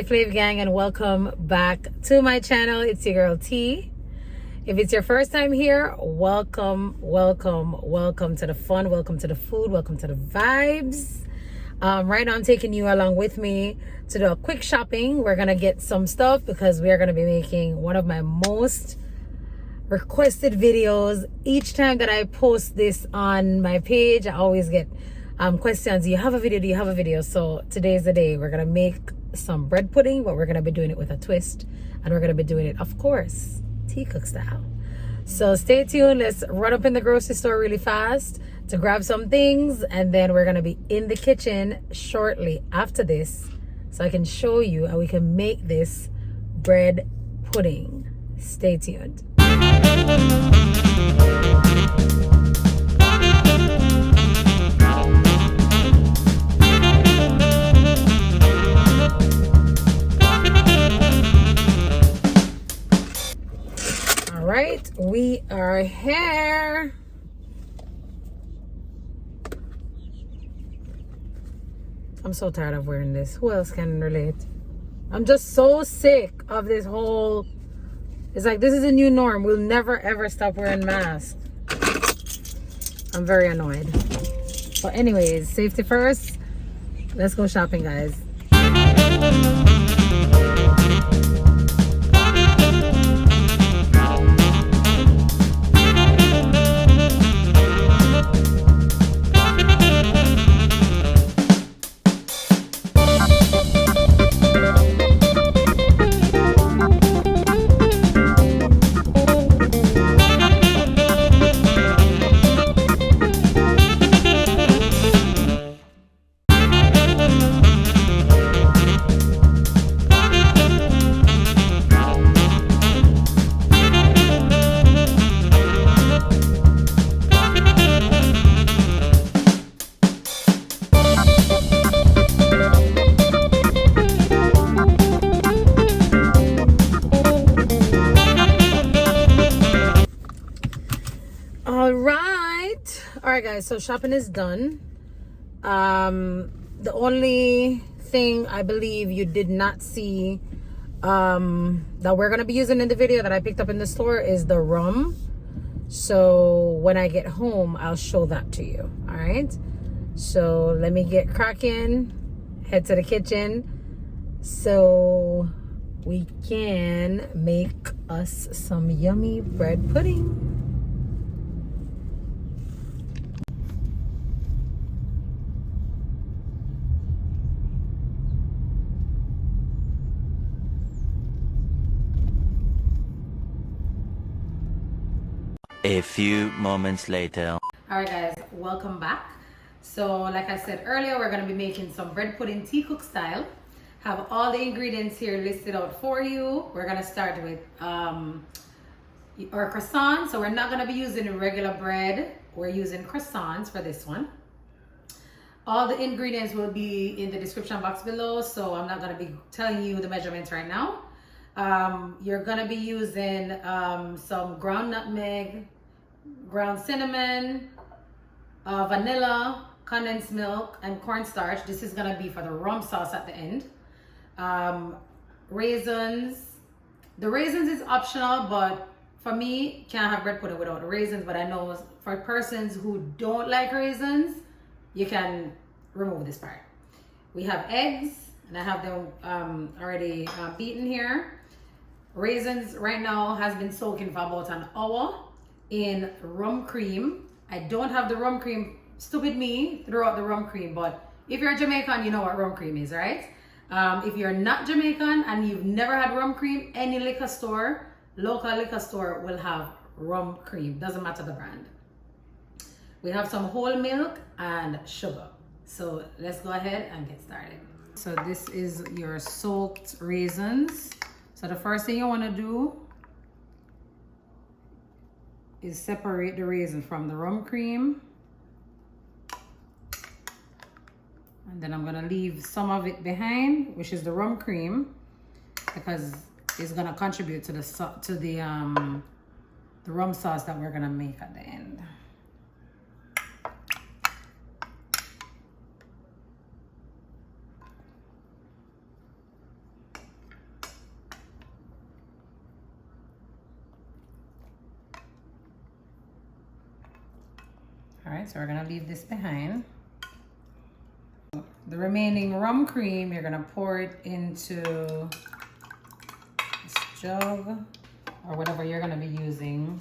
Tcookswithflave gang, and welcome back to my channel. It's your girl T. If it's your first time here, welcome to the fun, welcome to the food, welcome to the vibes. Right now I'm taking you along with me to do a quick shopping. We're gonna get some stuff because we are gonna be making one of my most requested videos. Each time that I post this on my page, I always get questions. Do you have a video? Do you have a video? So today's the day. We're gonna make some bread pudding, but we're gonna be doing it with a twist, and we're gonna be doing it, of course, T-Cook style. So stay tuned. Let's run up in the grocery store really fast to grab some things, and then we're gonna be in the kitchen shortly after this so I can show you how we can make this bread pudding. Stay tuned. All right, we are here. I'm so tired of wearing this. Who else can relate? I'm just so sick of this whole... It's like this is a new norm. We'll never ever stop wearing masks. I'm very annoyed. But anyways, safety first. Let's go shopping, guys. Alright guys, so shopping is done. The only thing I believe you did not see that we're gonna be using in the video that I picked up in the store is the rum. So when I get home, I'll show that to you. Alright, so let me get cracking, head to the kitchen so we can make us some yummy bread pudding. A few moments later. Alright guys, welcome back. So like I said earlier, we're going to be making some bread pudding T-Cook style. Have all the ingredients here listed out for you. We're going to start with our croissants. So we're not going to be using regular bread. We're using croissants for this one. All the ingredients will be in the description box below, so I'm not going to be telling you the measurements right now. You're going to be using some ground nutmeg, ground cinnamon, vanilla, condensed milk, and cornstarch. This is gonna be for the rum sauce at the end. Raisins. The raisins is optional, but for me, can't have bread pudding without the raisins. But I know for persons who don't like raisins, you can remove this part. We have eggs, and I have them already beaten here. Raisins right now has been soaking for about an hour in rum cream. I don't have the rum cream. Stupid me, throw out the rum cream. But if you're Jamaican, you know what rum cream is, right? If you're not Jamaican and you've never had rum cream, any liquor store, local liquor store will have rum cream. Doesn't matter the brand. We have some whole milk and sugar. So let's go ahead and get started. So this is your soaked raisins. So the first thing you want to do is separate the raisin from the rum cream. And then I'm going to leave some of it behind, which is the rum cream, because it's going to contribute to the rum sauce that we're going to make at the end. All right, so we're gonna leave this behind. The remaining rum cream, you're gonna pour it into this jug or whatever you're gonna be using.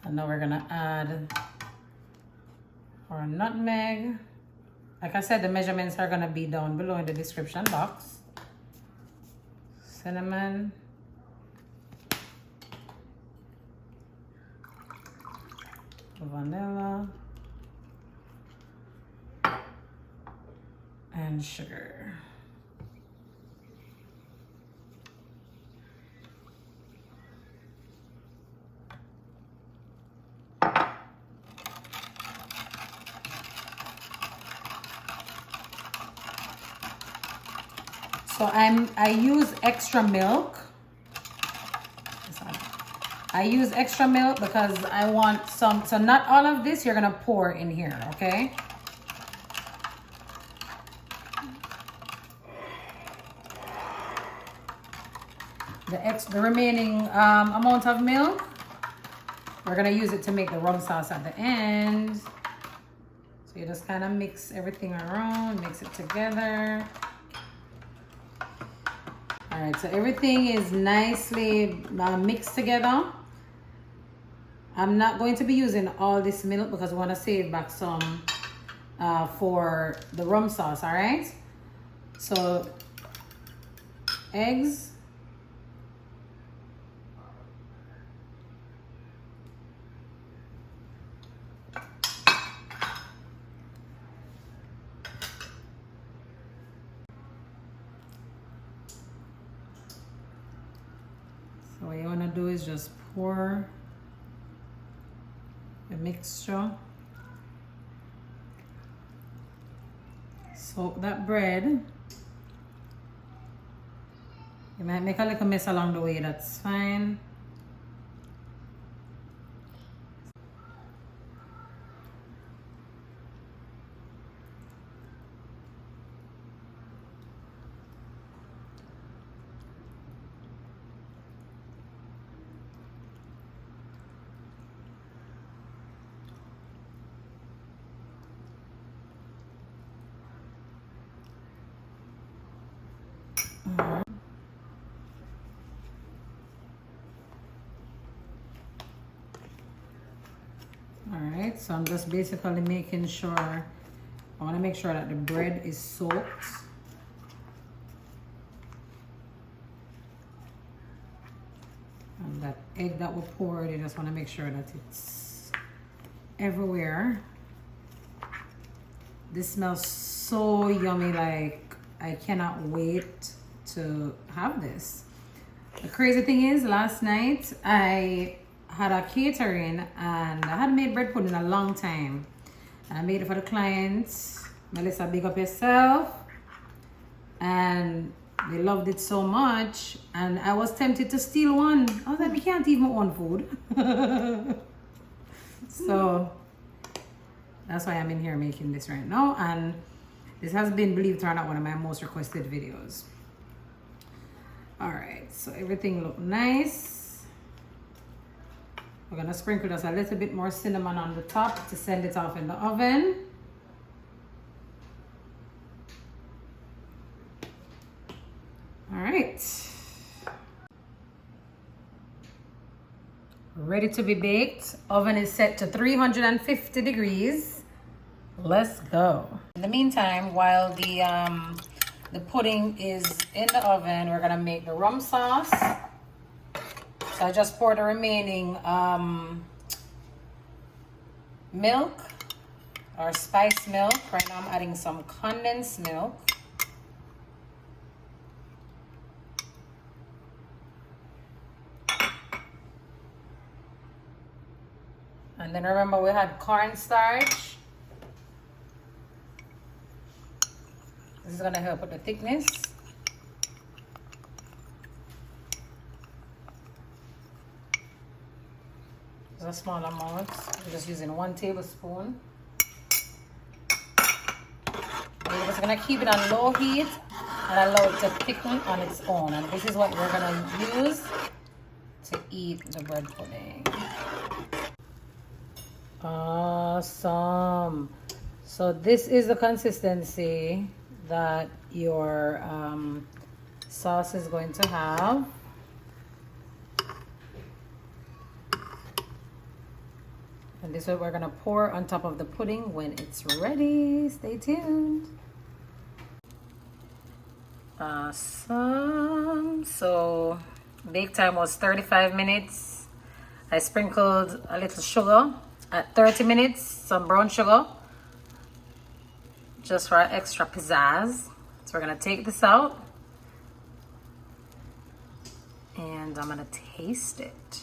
And now we're gonna add our nutmeg. Like I said, the measurements are gonna be down below in the description box. Cinnamon. Vanilla. And sugar. So I use extra milk. I use extra milk because I want some, so not all of this you're gonna pour in here, okay? The remaining amount of milk, we're gonna use it to make the rum sauce at the end. So you just kind of mix everything around, mix it together. All right, so everything is nicely mixed together. I'm not going to be using all this milk because I want to save back some for the rum sauce, all right? So, eggs. So what you want to do is just pour the mixture. Soak that bread. You might make a little mess along the way, that's fine. Alright, so I'm just basically making sure, I want to make sure that the bread is soaked. And that egg that we poured, you just want to make sure that it's everywhere. This smells so yummy, like I cannot wait to have this. The crazy thing is, last night I had a catering and I had made bread pudding a long time. And I made it for the clients. Melissa, big up yourself. And they loved it so much. And I was tempted to steal one. I was like, we can't eat my own food. So that's why I'm in here making this right now. And this has been, believe it or not, one of my most requested videos. All right, so everything look nice. We're gonna sprinkle just a little bit more cinnamon on the top to send it off in the oven. All right. Ready to be baked. Oven is set to 350 degrees. Let's go. In the meantime, while the pudding is in the oven, we're gonna make the rum sauce. So I just poured the remaining milk or spice milk. Right now I'm adding some condensed milk. And then remember we had cornstarch. This is gonna help with the thickness. A small amount. We're just using 1 tablespoon. We're just gonna keep it on low heat and allow it to thicken on its own. And this is what we're gonna use to eat the bread pudding. Awesome. So this is the consistency that your sauce is going to have. And this is what we're gonna pour on top of the pudding when it's ready. Stay tuned. Awesome. So bake time was 35 minutes. I sprinkled a little sugar at 30 minutes, some brown sugar, just for extra pizzazz. So we're gonna take this out and I'm gonna taste it.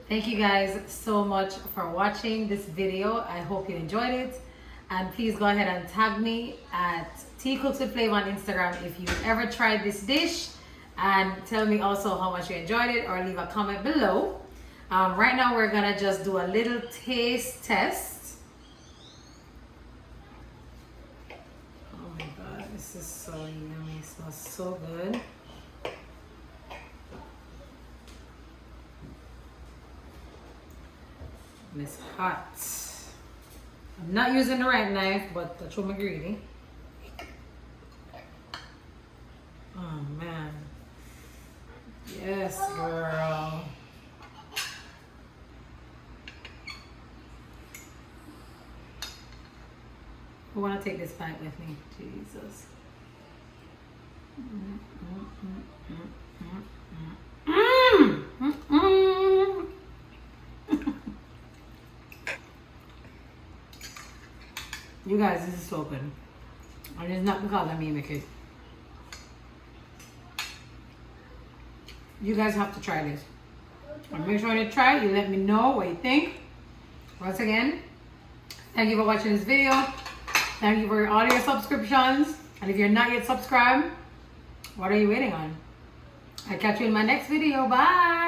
Thank you guys so much for watching this video. I hope you enjoyed it. And please go ahead and tag me at Tcookswithflave on Instagram if you've ever tried this dish. And tell me also how much you enjoyed it, or leave a comment below. Right now we're gonna just do a little taste test. Oh my God, this is so yummy. It smells so good. And it's hot. I'm not using the right knife, but that's what I'm greedy. Oh man. Yes, girl. Who wanna take this bite with me? Jesus. You guys, this is so good. And it's not because of me make it. You guys have to try this. And make sure you try it. You let me know what you think. Once again, thank you for watching this video. Thank you for all your subscriptions. And if you're not yet subscribed, what are you waiting on? I'll catch you in my next video. Bye.